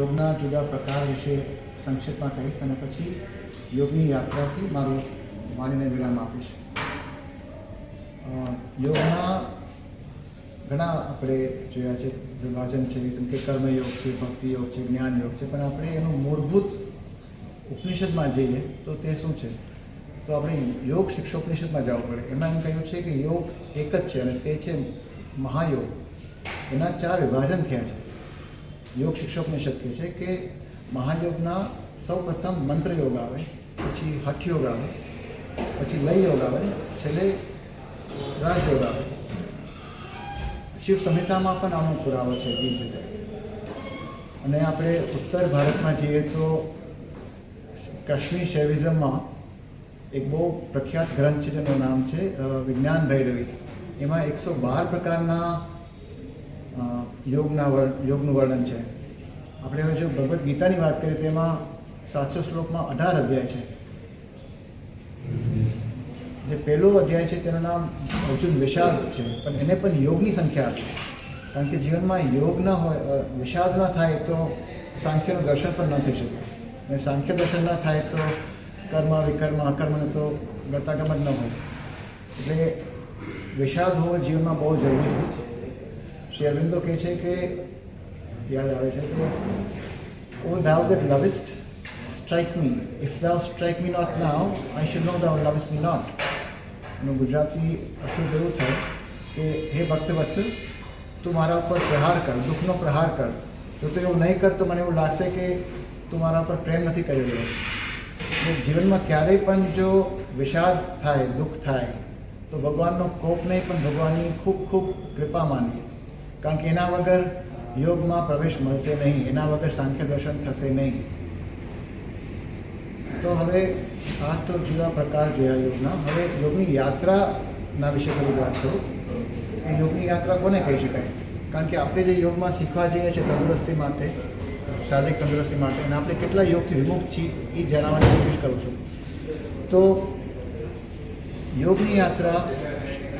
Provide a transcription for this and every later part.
યોગના જુદા પ્રકાર વિશે સંક્ષિપ્તમાં કહીશ અને પછી યોગની યાત્રાથી મારું વાણીને વિરામ આપીશ. યોગના ઘણા આપણે જોયા છે વિભાજન છે, જેમ કે કર્મયોગ છે, ભક્તિ યોગ છે, જ્ઞાન યોગ છે, પણ આપણે એનું મૂળભૂત ઉપનિષદમાં જઈએ તો તે શું છે? તો આપણે યોગ શિક્ષોપનિષદમાં જવું પડે. એમાં એમ કહ્યું છે કે યોગ એક જ છે અને તે છે મહાયોગ. એના 4 વિભાજન થયા છે. યોગ શિક્ષોપનિષદ કહે છે કે મહાયોગના સૌ પ્રથમ મંત્ર યોગ આવે, પછી હઠ યોગ આવે, પછી લય યોગ આવે, છેલ્લે રાજયોગ આવે. શિવ સંહિતામાં પણ આનો પુરાવો છે 20 જગ્યાએ. અને આપણે ઉત્તર ભારતમાં જઈએ તો કાશ્મીર શૈવિઝમમાં એક બહુ પ્રખ્યાત ગ્રંથ છે જેનું નામ છે વિજ્ઞાન ભૈરવી. એમાં 112 પ્રકારના યોગનું વર્ણન છે. આપણે હવે જો ભગવદ્ ગીતાની વાત કરીએ તો એમાં 700 શ્લોકમાં 18 અધ્યાય છે. જે પહેલો અધ્યાય છે તેનું નામ અર્જુન વિષાદ છે, પણ એને પણ યોગની સંખ્યા હતી. કારણ કે જીવનમાં યોગ ન હોય, વિષાદ ન થાય તો સાંખ્યનું દર્શન પણ ન થઈ શકે. અને સાંખ્ય દર્શન ન થાય તો કર્મ વિકર્મ અકર્મને તો ગતાગમ જ ન હોય. એટલે વિષાદ હોવો જીવનમાં બહુ જરૂરી છે. શ્રી અરવિંદો કહે છે કે યાદ આવે છે કે ઓ thou that lovest strike me, if thou strike me not now I should know thou lovest me not. એનું ગુજરાતી અશુદ્ધ એવું થાય કે હે ભક્ત વત્સલ, તું મારા ઉપર પ્રહાર કર, દુઃખનો પ્રહાર કર. જો તું એવું નહીં કર તો મને એવું લાગશે કે તું મારા ઉપર પ્રેમ નથી કરી રહ્યો. જીવનમાં ક્યારેય પણ જો વિષાદ થાય, દુઃખ થાય તો ભગવાનનો કોપ નહીં પણ ભગવાનની ખૂબ ખૂબ કૃપા માનવી. કારણ કે એના વગર યોગમાં પ્રવેશ મળશે નહીં, એના વગર સાંખ્ય દર્શન થશે નહીં. તો હવે આ તો જુદા પ્રકાર જોયા યોગના. હવે યોગની યાત્રાના વિશે થોડી વાત કરું. એ યોગની યાત્રા કોને કહી શકાય? કારણ કે આપણે જે યોગમાં શીખવા જઈએ છીએ તંદુરસ્તી માટે, શારીરિક તંદુરસ્તી માટે, અને આપણે કેટલા યોગથી વિમુક્ત છીએ એ જણાવવાની કોશિશ કરું છું. તો યોગની યાત્રા,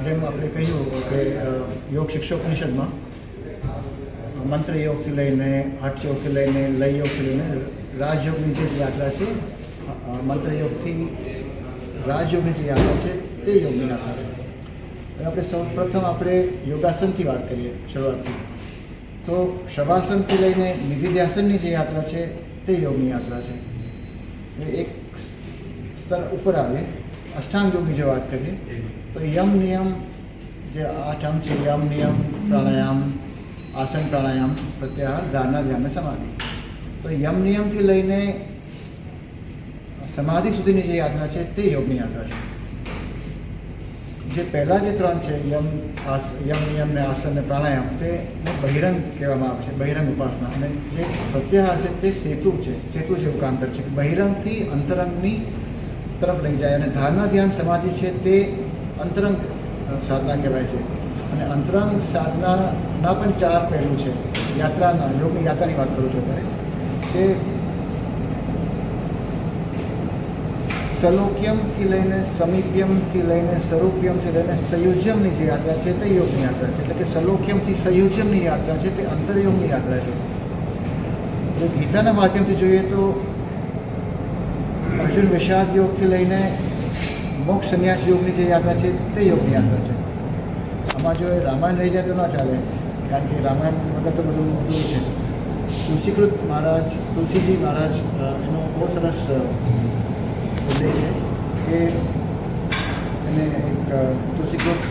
જેમ આપણે કહ્યું કે યોગ શિક્ષોપનિષદમાં મંત્ર યોગથી લઈને, હઠ યોગથી લઈને, લય યોગથી લઈને રાજયોગની જે યાત્રા છે, મંત્ર યોગથી રાજયોગની જે યાત્રા છે તે યોગની યાત્રા છે. હવે આપણે સૌ પ્રથમ આપણે યોગાસનથી વાત કરીએ શરૂઆતથી. તો શવાસનથી લઈને નિધિધ્યાસનની જે યાત્રા છે તે યોગની યાત્રા છે. એક સ્તર ઉપર આવીએ, અષ્ટાંગ યોગની જો વાત કરીએ તો યમ નિયમ જે 8 અંગ છે, યમ નિયમ પ્રાણાયામ, આસન પ્રાણાયામ, પ્રત્યાહાર, ધારણા, ધ્યાન, સમાધિ. તો યમ નિયમથી લઈને સમાધિ સુધીની જે યાત્રા છે તે યોગની યાત્રા છે. જે પહેલાં જે 3 છે, યમ નિયમ ને આસન ને પ્રાણાયામ, તે બહિરંગ કહેવામાં આવે છે, બહિરંગ ઉપાસના. અને જે પ્રત્યાહાર છે તે સેતુ છે, સેતુ જેવું કામ કરે છે, બહિરંગથી અંતરંગની તરફ લઈ જાય. અને ધારણા, ધ્યાન, સમાધિ છે તે અંતરંગ સાધના કહેવાય છે. અને અંતરંગ સાધનાના પણ 4 પહેલું છે. યાત્રાના, યોગની યાત્રાની વાત કરું છું અત્યારે, કે સલોક્યમથી લઈને સમીપ્યમથી લઈને સ્વરૂપ્યમથી લઈને સંયુજ્યમની જે યાત્રા છે તે યોગની યાત્રા છે. એટલે કે સલોક્યમથી સંયુજ્યમની યાત્રા છે તે અંતરયોગની યાત્રા છે. જો ગીતાના માધ્યમથી જોઈએ તો અર્જુન વિષાદ યોગથી લઈને મોક્ષ સંન્યાસ યોગની જે યાત્રા છે તે યોગની યાત્રા છે. આમાં જો રામાયણ રહી જાય તો ના ચાલે, કારણ કે રામાયણ વગર તો બધું અધૂરું છે. તુલસીજી મહારાજ એનો બહુ સરસ ઉલ્લેખ છે કે એને એક તુલસીકૃત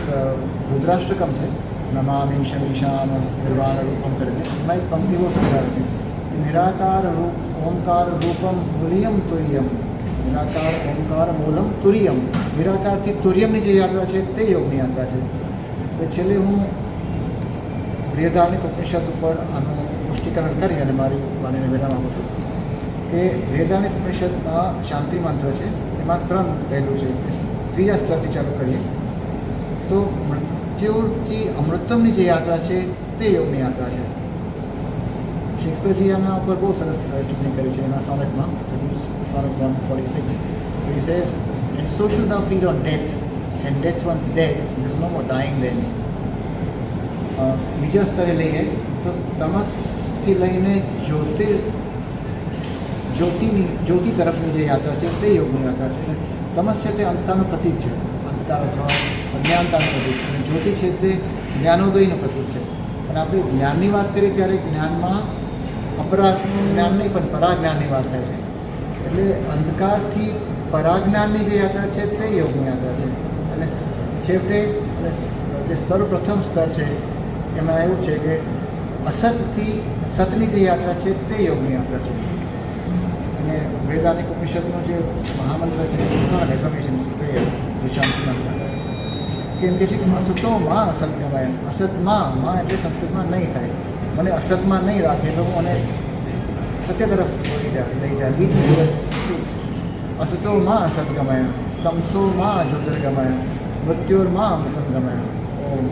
રુદ્રાષ્ટકમ છે, નમામિ શમીશાન નિર્વાણ રૂપમ કરીને. એમાં એક પંક્તિ બહુ સુંદર છે કે નિરાકાર ઓમકાર રૂપમ તુર્યમ તુર્યમ, નિરાકાર ઓમકાર મૂલમ તુર્યમ. નિરાકારથી તુર્યમની જે યાત્રા છે તે યોગની યાત્રા છે. એટલે છેલ્લે હું બૃહદારણ્યક ઉપનિષદ ઉપર આનું પુષ્ટિકરણ કરી અને મારી વાણીને વિરામ આપું છું કે બૃહદારણ્યક ઉપનિષદમાં શાંતિ મંત્ર છે, એમાં 3 પહેલું છે. ત્રીજા સ્તરથી ચાલુ કરીએ તો મૃત્યુથી અમૃતમની જે યાત્રા છે તે યોગની યાત્રા છે. શેક્સપિયરજી આના ઉપર બહુ સરસ ટિપ્પણી કરી છે એના સોનેટમાં, sonnet 146. He says, and so shall thou feed on death, and death once dead, there is no more dying then. બીજા સ્તરે લઈએ તો તમસથી લઈને જ્યોતિર જ્યોતિ તરફની જે યાત્રા છે તે યોગની યાત્રા છે. તમસ છે તે અંધકારનું પ્રતીક છે, અંધકાર અથવા અજ્ઞાનતાનું પ્રતીક છે, અને જ્યોતિ છે તે જ્ઞાનોદયનું પ્રતીક છે. અને આપણે જ્ઞાનની વાત કરીએ ત્યારે જ્ઞાનમાં અપરાધનું જ્ઞાન નહીં પણ પરાજ્ઞાનની વાત થાય છે. એટલે અંધકારથી પરાજ્ઞાનની જે યાત્રા છે તે યોગની યાત્રા છે. અને છેવટે જે સર્વપ્રથમ સ્તર છે એમાં એવું છે કે અસતથી સતની જે યાત્રા છે તે યોગની યાત્રા છે. અને વેદાંતિક ઉપનિષદનો જે મહામંત્ર છે એફર્મેશન શાંતિ મંત્ર, કેમ કે છે કે અસતોમાં અસત ગમાય. અસતમાં માં એટલે સંસ્કૃતમાં નહીં થાય, મને અસતમાં નહીં રાખે તો હું મને સત્ય તરફ લઈ જાય લીડ ટુવર્ડ્સ ટ્રુથ. અસતોમાં અસત ગમાય, તમસોમાં જ્યોતિર્ગમય, મૃત્યુર્માં અમૃતમ ગમાય. ઓમ